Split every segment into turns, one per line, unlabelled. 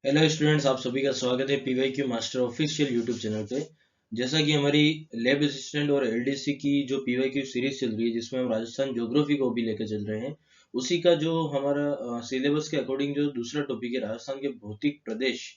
Hello students, आप सभी का स्वागत है PYQ master official YouTube channel पे। जैसा कि हमारी लैब असिस्टेंट और एलडीसी की जो पीवाईक्यू सीरीज चल रही है, जिसमें हम राजस्थान ज्योग्राफी को भी लेकर चल रहे हैं, उसी का जो हमारा सिलेबस के अकॉर्डिंग जो दूसरा टॉपिक है राजस्थान के भौतिक प्रदेश,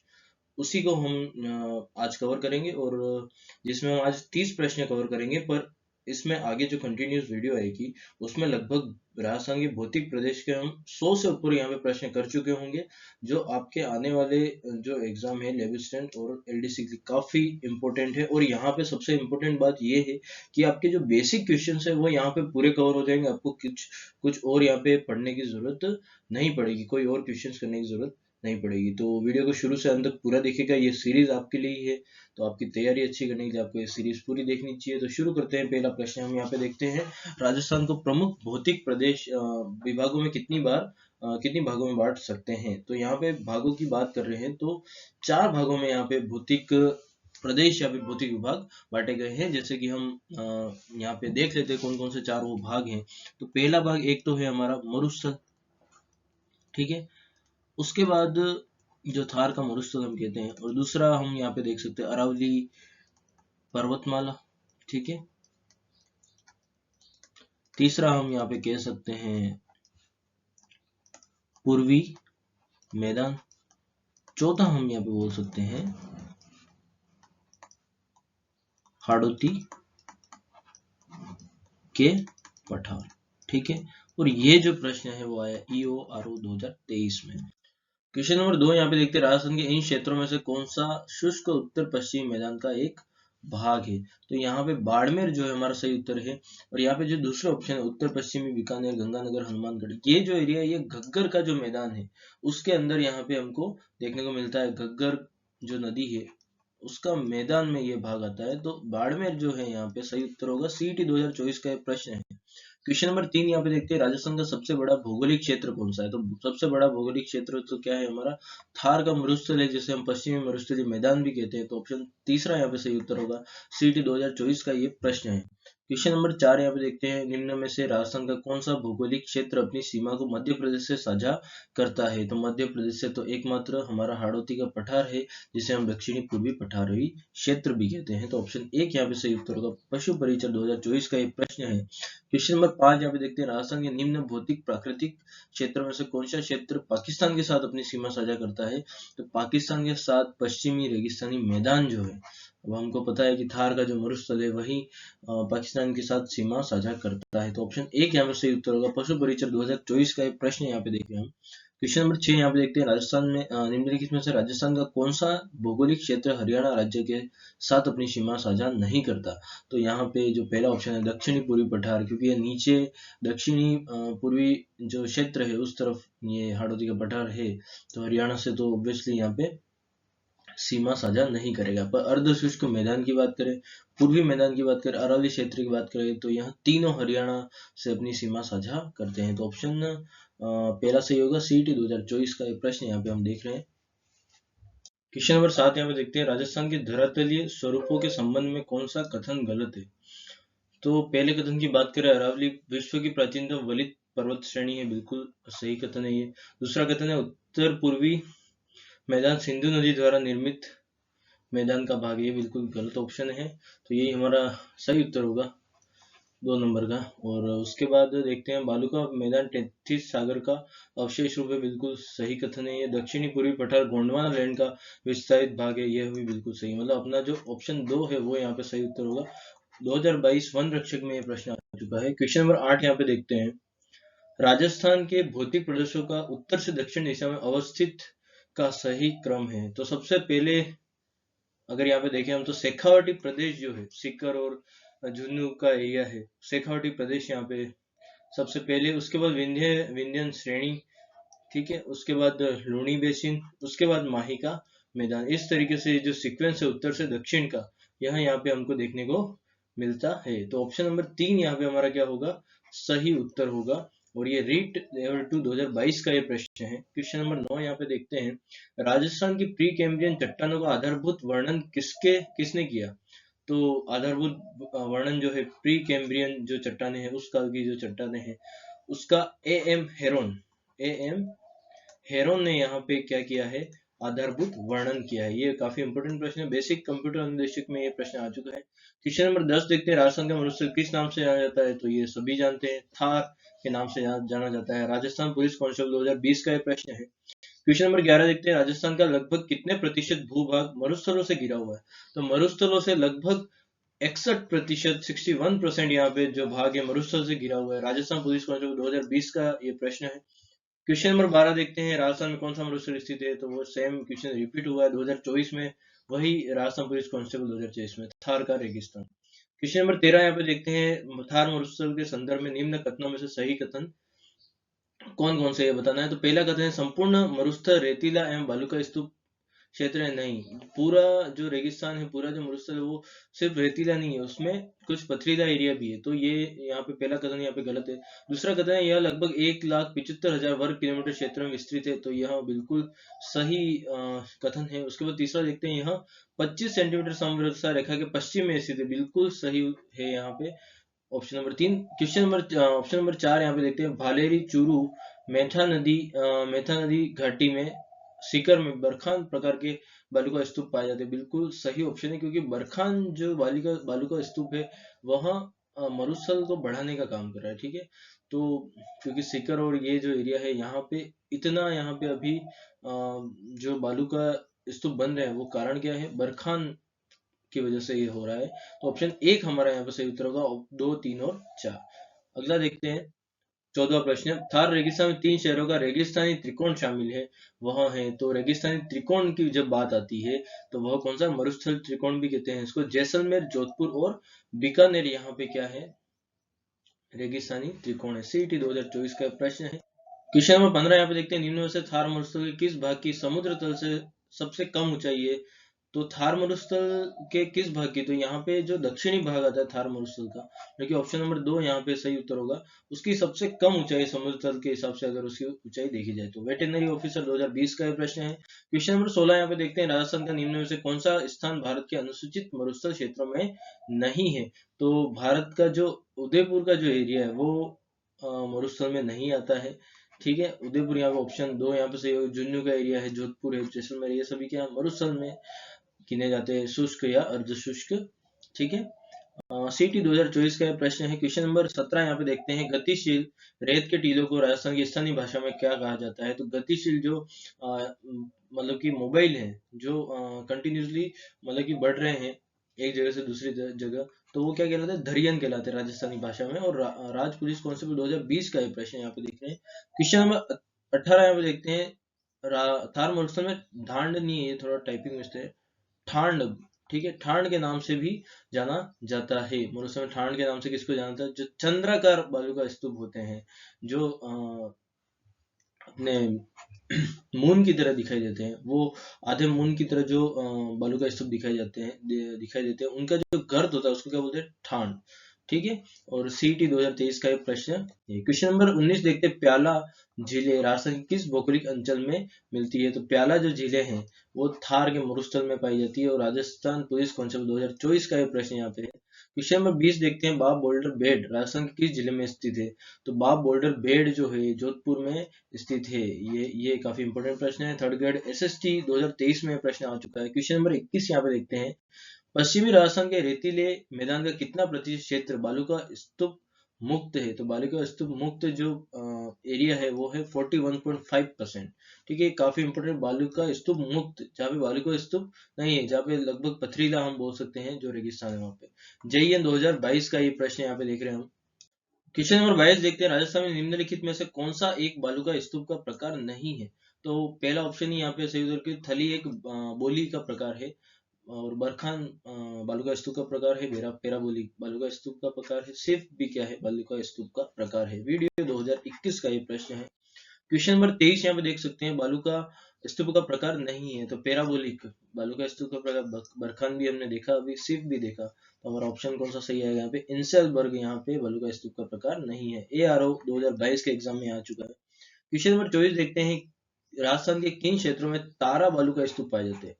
उसी को हम आज कवर करेंगे। और जिसमें हम आज 30 प्रश्न कवर करेंगे, पर इसमें आगे जो कंटिन्यूस वीडियो आएगी उसमें लगभग राजस्थान के भौतिक प्रदेश के हम 100 से ऊपर यहाँ पे प्रश्न कर चुके होंगे, जो आपके आने वाले जो एग्जाम है लेब असिस्टेंट और एलडीसी के लिए काफी इंपॉर्टेंट है। और यहाँ पे सबसे इम्पोर्टेंट बात ये है कि आपके जो बेसिक क्वेश्चंस है वो यहाँ पे पूरे कवर हो जाएंगे। आपको कुछ कुछ और यहाँ पे पढ़ने की जरूरत नहीं पड़ेगी, कोई और क्वेश्चंस करने की जरूरत नहीं पड़ेगी। तो वीडियो को शुरू से अंत तक पूरा देखिएगा, ये सीरीज आपके लिए ही है। तो आपकी तैयारी अच्छी करने के लिए आपको ये सीरीज पूरी देखनी चाहिए। तो शुरू करते हैं। पहला प्रश्न हम यहाँ पे देखते हैं, राजस्थान को प्रमुख भौतिक प्रदेश विभागों में कितनी भागों में बांट सकते हैं। तो यहाँ पे भागों की बात कर रहे हैं तो 4 भागों में यहाँ पे भौतिक प्रदेश या फिर भौतिक विभाग बांटे गए हैं। जैसे कि हम यहाँ पे देख लेते हैं कौन कौन से 4 वो भाग हैं। तो पहला भाग एक तो है हमारा मरुस्थल, ठीक है। उसके बाद जो थार का मरुस्थल हम कहते हैं, और दूसरा हम यहाँ पे देख सकते हैं अरावली पर्वतमाला, ठीक है। तीसरा हम यहाँ पे कह सकते हैं पूर्वी मैदान। चौथा हम यहाँ पे बोल सकते हैं हाड़ौती के पठार, ठीक है। और ये जो प्रश्न है वो आया EORO 2023 में। क्वेश्चन नंबर 2 यहाँ पे देखते हैं, राजस्थान के इन क्षेत्रों में से कौन सा शुष्क उत्तर पश्चिमी मैदान का एक भाग है। तो यहाँ पे बाड़मेर जो है हमारा सही उत्तर है। और यहाँ पे जो दूसरा ऑप्शन है उत्तर पश्चिमी बीकानेर गंगानगर हनुमानगढ़, ये जो एरिया है ये घग्गर का जो मैदान है उसके अंदर यहाँ पे हमको देखने को मिलता है। घग्गर जो नदी है उसका मैदान में ये भाग आता है। तो बाड़मेर जो है यहाँ पे सही उत्तर होगा। CET 2024 का एक प्रश्न है। क्वेश्चन नंबर 3 यहाँ पे देखते हैं, राजस्थान का सबसे बड़ा भौगोलिक क्षेत्र कौन सा है। तो सबसे बड़ा भौगोलिक क्षेत्र तो क्या है हमारा, थार का मरुस्थल है, जिसे हम पश्चिमी मरुस्थलीय मैदान भी कहते हैं। तो ऑप्शन तीसरा यहाँ पे सही उत्तर होगा। CET 2024 का ये प्रश्न है। क्वेश्चन नंबर 4 यहाँ पे देखते हैं, निम्न में से राजस्थान का कौन सा भौगोलिक क्षेत्र अपनी सीमा को मध्य प्रदेश से साझा करता है। तो मध्य प्रदेश से तो एकमात्र हमारा हाड़ौती का पठार है, जिसे हम दक्षिणी पूर्वी पठारी क्षेत्र भी कहते हैं। तो ऑप्शन 1 यहाँ पे सही उत्तर होगा। पशु परिचय 2024 का ये प्रश्न है। क्वेश्चन नंबर 5 यहाँ पे देखते हैं, राजस्थान के निम्न भौतिक प्राकृतिक क्षेत्रों में से कौन सा क्षेत्र पाकिस्तान के साथ अपनी सीमा साझा करता है। तो पाकिस्तान के साथ पश्चिमी रेगिस्तानी मैदान जो है, अब हमको पता है कि थार का जो मरुस्थल है वही पाकिस्तान के साथ सीमा साझा करता है। तो ऑप्शन 1 यहाँ पे सही उत्तर होगा। पशु परिचय 2024 का एक प्रश्न यहाँ पे देखें हम। क्वेश्चन नंबर 6 यहाँ पे देखते हैं, राजस्थान में निम्नलिखित में से राजस्थान का कौन सा भौगोलिक क्षेत्र हरियाणा राज्य के साथ अपनी सीमा साझा नहीं करता। तो यहाँ पे जो पहला ऑप्शन है दक्षिणी पूर्वी पठार, क्योंकि ये नीचे दक्षिणी पूर्वी जो क्षेत्र है उस तरफ ये हाड़ौती का पठार है, तो हरियाणा से तो ऑब्वियसली यहाँ पे सीमा साझा नहीं करेगा। पर अर्ध शुष्क मैदान की बात करें, पूर्वी मैदान की बात करें, अरावली क्षेत्र की बात करें, तो यहाँ तीनों हरियाणा से अपनी सीमा साझा करते हैं। तो ऑप्शन पहला सही होगा। CET 2024 का एक प्रश्न यहाँ पे हम देख रहे हैं। क्वेश्चन नंबर 7 यहाँ पे देखते हैं, राजस्थान के धरातलीय स्वरूपों के संबंध में कौन सा कथन गलत है। तो पहले कथन की बात करें, अरावली विश्व की प्राचीनतम वलित पर्वत श्रेणी है, बिल्कुल सही कथन है ये। दूसरा कथन है, उत्तर पूर्वी मैदान सिंधु नदी द्वारा निर्मित मैदान का भाग, ये बिल्कुल गलत ऑप्शन है। तो यही हमारा सही उत्तर होगा 2 नंबर का। और उसके बाद देखते हैं, बालू का मैदान 33 सागर का अवशेष रूप है, बिल्कुल सही कथन है ये। दक्षिणी पूर्वी पठार गोंडवाना लैंड का विस्तारित भाग है, यह भी बिल्कुल सही। मतलब अपना जो ऑप्शन 2 है वो यहाँ पे सही उत्तर होगा। 2022 वन रक्षक में ये प्रश्न आ चुका है। क्वेश्चन नंबर 8 यहाँ पे देखते हैं, राजस्थान के भौतिक प्रदेशों का उत्तर से दक्षिण दिशा में अवस्थित का सही क्रम है। तो सबसे पहले अगर यहाँ पे देखें हम, तो शेखावाटी प्रदेश जो है, सीकर और झुंझुनू का एरिया है, शेखावाटी प्रदेश यहाँ पे सबसे पहले। उसके बाद विंध्यन श्रेणी, ठीक है। उसके बाद लूणी बेसिन, उसके बाद माही का मैदान। इस तरीके से जो सीक्वेंस है उत्तर से दक्षिण का, यहाँ पे हमको देखने को मिलता है। तो ऑप्शन नंबर 3 यहाँ पे हमारा क्या होगा, सही उत्तर होगा। और ये रीट लेवल 2 2022 का ये प्रश्न है। क्वेश्चन नंबर 9 यहाँ पे देखते हैं, राजस्थान की प्री कैम्ब्रियन चट्टानों का आधारभूत वर्णन किसने किया। तो आधारभूत वर्णन जो है प्री कैम्ब्रियन जो चट्टाने हैं उस काल की जो चट्टाने हैं उसका AM हेरोन ने यहाँ पे क्या किया है, आधारभूत वर्णन किया है। ये काफी इंपोर्टेंट प्रश्न है, बेसिक कंप्यूटर अनुदेशक में ये प्रश्न आ चुका है। क्वेश्चन नंबर 10 देखते हैं, राजस्थान का मरुस्थल किस नाम से जाना जाता है? तो ये सभी जानते हैं, थार के नाम से जाना जाता है। राजस्थान पुलिस कांस्टेबल 2020 का ये प्रश्न है। क्वेश्चन नंबर 11 देखते हैं, राजस्थान का लगभग कितने प्रतिशत भूभाग मरुस्थलों से घिरा हुआ है? तो मरुस्थलों से लगभग 61%, 61% यहाँ पे जो भाग है मरुस्थल से घिरा हुआ है। राजस्थान पुलिस कांस्टेबल 2020 का ये प्रश्न है। क्वेश्चन नंबर 12 देखते हैं, राजस्थान में कौन सा मरुस्थल स्थित है? तो वो सेम क्वेश्चन रिपीट हुआ है 2024 में, वही राजस्थान पुलिस कांस्टेबल 2024 में, थार का रेगिस्तान। क्वेश्चन नंबर 13 यहाँ पे देखते हैं, थार मरुस्थल के संदर्भ में निम्न कथनों में से सही कथन कौन कौन से ये बताना है। तो पहला कथन है, संपूर्ण मरुस्थल रेतीला एवं बालू का स्तूप क्षेत्र है। नहीं, पूरा जो रेगिस्तान है, पूरा जो मरुस्थल है, वो सिर्फ रेतीला नहीं है, उसमें कुछ पथरीला एरिया भी है। तो ये यहाँ पे पहला कथन यहाँ पे गलत है। दूसरा कथन है, यह लगभग 1,75,000 वर्ग किलोमीटर क्षेत्र में विस्तृत है। तो यह बिल्कुल सही कथन है। उसके बाद तीसरा देखते हैं, यहाँ 25 सेंटीमीटर समवर्षा रेखा के पश्चिम में स्थित है। बिल्कुल सही है यहाँ पे ऑप्शन नंबर 3। ऑप्शन नंबर 4 यहाँ पे देखते हैं, भालेरी चूरू मेथा नदी घाटी में सीकर में बरखान प्रकार के बालू का स्तूप पाए जाते हैं। बिल्कुल सही ऑप्शन है, क्योंकि बरखान जो बालू का स्तूप है, वह मरुस्थल को बढ़ाने का काम कर रहा है। ठीक है, तो क्योंकि सीकर और ये जो एरिया है, यहाँ पे इतना यहाँ पे अभी जो बालू का स्तूप बन रहे हैं, वो कारण क्या है? बरखान की वजह से ये हो रहा है। तो ऑप्शन 1 हमारा यहाँ पे सही उत्तर होगा, 2, 3 और 4। अगला देखते हैं, 14वां प्रश्न, थार रेगिस्तान में 3 शहरों का रेगिस्तानी त्रिकोण शामिल है, वह है। तो रेगिस्तानी त्रिकोण की जब बात आती है, तो वह कौन सा? मरुस्थल त्रिकोण भी कहते हैं इसको। जैसलमेर, जोधपुर और बीकानेर यहाँ पे क्या है? रेगिस्तानी त्रिकोण है। CET 2024 का प्रश्न है। क्वेश्चन नंबर 15 यहाँ पे देखते हैं, निम्न में से थार मरुस्थल के किस भाग की समुद्र तल से सबसे कम ऊंचाई है? तो थार मरुस्थल के किस भाग की? तो यहाँ पे जो दक्षिणी भाग आता है थार मरुस्थल का, जो कि ऑप्शन नंबर 2 यहाँ पे सही उत्तर होगा, उसकी सबसे कम ऊंचाई समुद्र तल के हिसाब से अगर उसकी ऊंचाई देखी जाए तो। वेटरनरी ऑफिसर 2020 का प्रश्न है। क्वेश्चन नंबर 16 यहाँ पे देखते हैं, राजस्थान का निम्न में से कौन सा स्थान भारत के अनुसूचित मरुस्थल क्षेत्रों में नहीं है? तो भारत का जो उदयपुर का जो एरिया है, वो मरुस्थल में नहीं आता है। ठीक है, उदयपुर यहाँ पे ऑप्शन 2 यहाँ पे सही होगा। झुंझुनू का एरिया है, जोधपुर है, जैसलमेर, ये सभी क्या मरुस्थल में गिने जाते हैं, शुष्क या अर्ध शुष्क। ठीक है, CET 2024 का प्रश्न है। क्वेश्चन नंबर 17 यहाँ पे देखते हैं, गतिशील रेत के टीलों को राजस्थान की स्थानीय भाषा में क्या कहा जाता है? तो गतिशील जो मतलब कि मोबाइल है, जो कंटिन्यूसली मतलब कि बढ़ रहे हैं एक जगह से दूसरी जगह, तो वो क्या कहलाते हैं? धरियन कहलाते हैं राजस्थानी भाषा में। और राज पुलिस कांस्टेबल 2020 का ये प्रश्न यहाँ पे देख रहे हैं। क्वेश्चन नंबर 18 यहाँ पे देखते हैं, थार मरुस्थल में ढांड नहीं है, ये थोड़ा टाइपिंग मिस्टेक है, ठांड। ठीक है, ठांड के नाम से भी जाना जाता है। मरुस्थल में ठांड के नाम से किसको जाना जाता है? जो चंद्राकार बालू का स्तूप होते हैं, जो अपने मून की तरह दिखाई देते हैं, वो आधे मून की तरह जो बालू का स्तूप दिखाई देते हैं, उनका जो गर्त होता है उसको क्या बोलते हैं? ठांड। ठीक है, और CET 2023 का एक प्रश्न है। क्वेश्चन नंबर 19 देखते हैं, प्याला झीलें राजस्थान के किस भौगोलिक अंचल में मिलती है? तो प्याला जो झीलें हैं, वो थार के मरुस्थल में पाई जाती है। और राजस्थान पुलिस कांस्टेबल 2024 का ये प्रश्न यहाँ पे है। क्वेश्चन नंबर 20 देखते हैं, बाब बोल्डर बेड राजस्थान के किस जिले में स्थित है? तो बाब बोल्डर बेड जो है, जोधपुर में स्थित है। ये काफी इंपोर्टेंट प्रश्न है। थर्ड ग्रेड SST 2023 में प्रश्न आ चुका है। क्वेश्चन नंबर 21 यहाँ पे देखते हैं, पश्चिमी राजस्थान के रेतीले मैदान का कितना प्रतिशत क्षेत्र बालू का स्तूप मुक्त है? तो बालू का स्तूप मुक्त जो एरिया है, वो है 41.5%। ठीक है, काफी इंपोर्टेंट, बालू का स्तूप मुक्त, जहाँ पे बालू का स्तूप नहीं है, जहाँ पे लगभग पथरीला हम बोल सकते हैं जो रेगिस्तान है वहाँ पे। JEN 2022 का ये प्रश्न यहाँ पे देख रहे हैं हम। क्वेश्चन नंबर 22 देखते हैं, राजस्थान में निम्नलिखित में से कौन सा एक बालू का स्तूप का प्रकार नहीं है? तो पहला ऑप्शन ही यहाँ पे सही उत्तर, की थली एक बोली का प्रकार है, और बरखान बालू का स्तूप का प्रकार है, पेराबोली बालू का स्तूप का प्रकार है, सिर्फ भी क्या है? बालू का स्तूप का प्रकार है। वीडियो 2021 का ये प्रश्न है। क्वेश्चन नंबर 23 यहाँ पे देख सकते हैं, बालू का स्तूप का प्रकार नहीं है, तो पेराबोलिक बालू का स्तूप का प्रकार, बरखान भी हमने देखा, अभी सिर्फ भी देखा। तो हमारा ऑप्शन कौन सा सही आएगा यहाँ पे? इंसेलबर्ग यहाँ पे बालू का स्तूप का प्रकार नहीं है। ARO 2022 के एग्जाम में आ चुका है। क्वेश्चन नंबर 24 देखते हैं, राजस्थान के किन क्षेत्रों में तारा बालू का स्तूप पाए जाते हैं?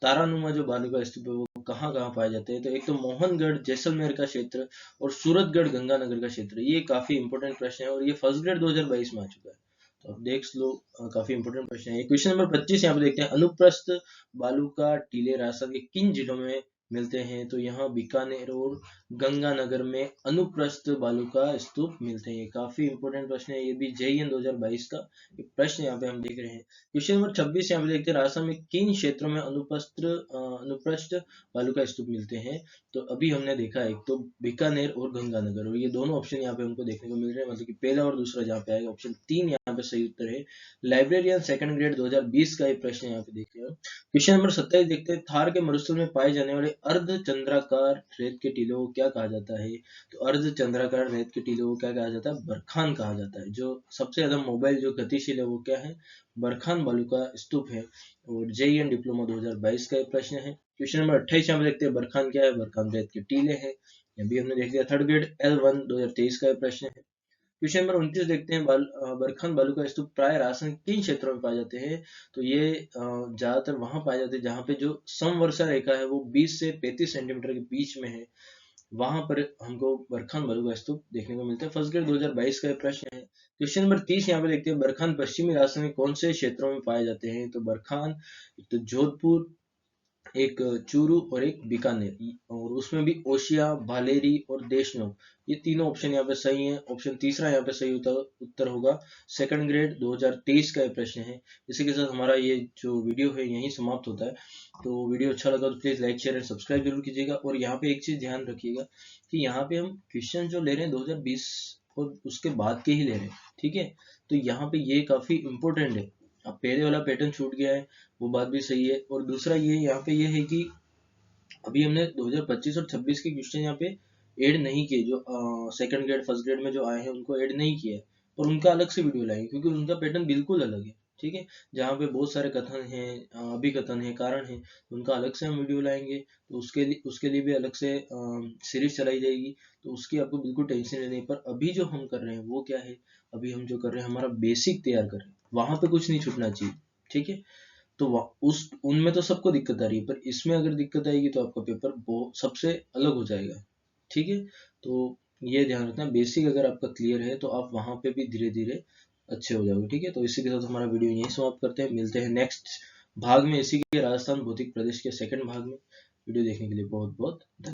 तारानुमा जो बालू का स्तूप है, वो कहाँ कहाँ पाए जाते हैं? तो एक तो मोहनगढ़ जैसलमेर का क्षेत्र, और सूरतगढ़ गंगानगर का क्षेत्र। ये काफी इंपोर्टेंट प्रश्न है, और ये फर्स्ट ग्रेड 2022 में आ चुका है। तो आप देख लो, काफी इंपोर्टेंट प्रश्न है। क्वेश्चन नंबर 25 यहाँ पे देखते हैं, अनुप्रस्थ बालू का टीले राजस्थान के किन जिलों में मिलते हैं? तो यहाँ बीकानेर और गंगानगर में अनुप्रस्थ बालू का स्तूप मिलते हैं। ये काफी इंपोर्टेंट प्रश्न है, ये भी JEE 2022 का प्रश्न यहाँ पे हम देख रहे हैं। क्वेश्चन नंबर 26 यहाँ पे देखते हैं, राजस्थान में किन क्षेत्रों में अनुप्रस्थ बालू का स्तूप मिलते हैं? तो अभी हमने देखा है, तो बीकानेर और गंगानगर, और ये दोनों ऑप्शन यहाँ पे हमको देखने को मिल रहे हैं, मतलब कि पहला और दूसरा जहाँ पे आएगा, ऑप्शन 3 यहाँ पे सही उत्तर है। लाइब्रेरियन सेकंड ग्रेड 2020 का ये प्रश्न यहाँ पे देखते हैं। क्वेश्चन नंबर 27 देखते हैं, थार के मरुस्थल में पाए जाने वाले अर्धचंद्राकार रेत के टीलों को क्या कहा जाता है? तो अर्धचंद्राकार रेत के टीलों को क्या कहा जाता है? बरखान कहा जाता है। जो सबसे ज्यादा मोबाइल जो गतिशील है वो क्या है? बरखान बालू का स्तूप है। और JEE डिप्लोमा 2022 का ये प्रश्न है। क्वेश्चन नंबर 28 यहाँ पे देखते हैं, बरखान क्या है? बरखान रेत के टीले हैं। अभी हमने देख लिया। थर्ड ग्रेड L1 2023 का ये प्रश्न है। क्वेश्चन नंबर 29 देखते हैं, बरखान बालू का स्तूप प्राय राजस्थान के किन क्षेत्रों में पाए जाते हैं? तो ये ज्यादातर वहां पाए जाते हैं जहाँ पे जो समवर्षा रेखा है वो 20 से 35 सेंटीमीटर के बीच में है, वहां पर हमको बरखान बालू का स्तूप देखने को मिलता है। फर्स्ट ग्रेड 2022 का प्रश्न है। क्वेश्चन नंबर 30 यहाँ पे देखते हैं, बरखान पश्चिमी राजस्थान में कौन से क्षेत्रों में पाए जाते हैं? तो बरखान एक तो जोधपुर, एक चूरू और एक बीकानेर, और उसमें भी ओशिया, भालेरी और देशनोक, ये तीनों ऑप्शन यहाँ पे सही हैं। ऑप्शन तीसरा यहाँ पे सही उत्तर होगा। सेकंड ग्रेड 2023 का ये प्रश्न है। इसी के साथ हमारा ये जो वीडियो है यहीं समाप्त होता है। तो वीडियो अच्छा लगा तो please like, share and subscribe जरूर कीजिएगा। और यहाँ पे एक चीज ध्यान रखिएगा कि यहाँ पे हम क्वेश्चन जो ले रहे हैं 2020 और उसके बाद के ही ले रहे हैं, ठीक है? तो यहाँ पे ये काफी इंपॉर्टेंट है। अब पहले वाला पैटर्न छूट गया है, वो बात भी सही है। और दूसरा ये यहाँ पे ये है कि अभी हमने 2025 और 26 के क्वेश्चन यहाँ पे ऐड नहीं किए, जो सेकंड ग्रेड फर्स्ट ग्रेड में जो आए हैं उनको ऐड नहीं किया है, और उनका अलग से वीडियो लाएंगे, क्योंकि उनका पैटर्न बिल्कुल अलग है, ठीक है? जहाँ पे बहुत सारे कथन हैं, अभिकथन है, कारण है, उनका अलग से हम वीडियो लाएंगे। तो उसके लिए भी अलग से सीरीज चलाई जाएगी, तो उसकी आपको बिल्कुल टेंशन नहीं लेनी। पर अभी जो हम कर रहे हैं वो क्या है? अभी हम जो कर रहे हैं हमारा बेसिक तैयार कर रहे हैं, वहां पे कुछ नहीं छूटना चाहिए, ठीक है? तो उस उनमें तो सबको दिक्कत आ रही है, पर इसमें अगर दिक्कत आएगी तो आपका पेपर बहुत सबसे अलग हो जाएगा, ठीक है? तो ये ध्यान रखना, बेसिक अगर आपका क्लियर है तो आप वहां पे भी धीरे धीरे अच्छे हो जाओगे, ठीक है? तो इसी के साथ हमारा वीडियो यहीं समाप्त करते हैं। मिलते हैं नेक्स्ट भाग में, इसी के राजस्थान भौतिक प्रदेश के सेकंड भाग में। वीडियो देखने के लिए बहुत बहुत धन्यवाद।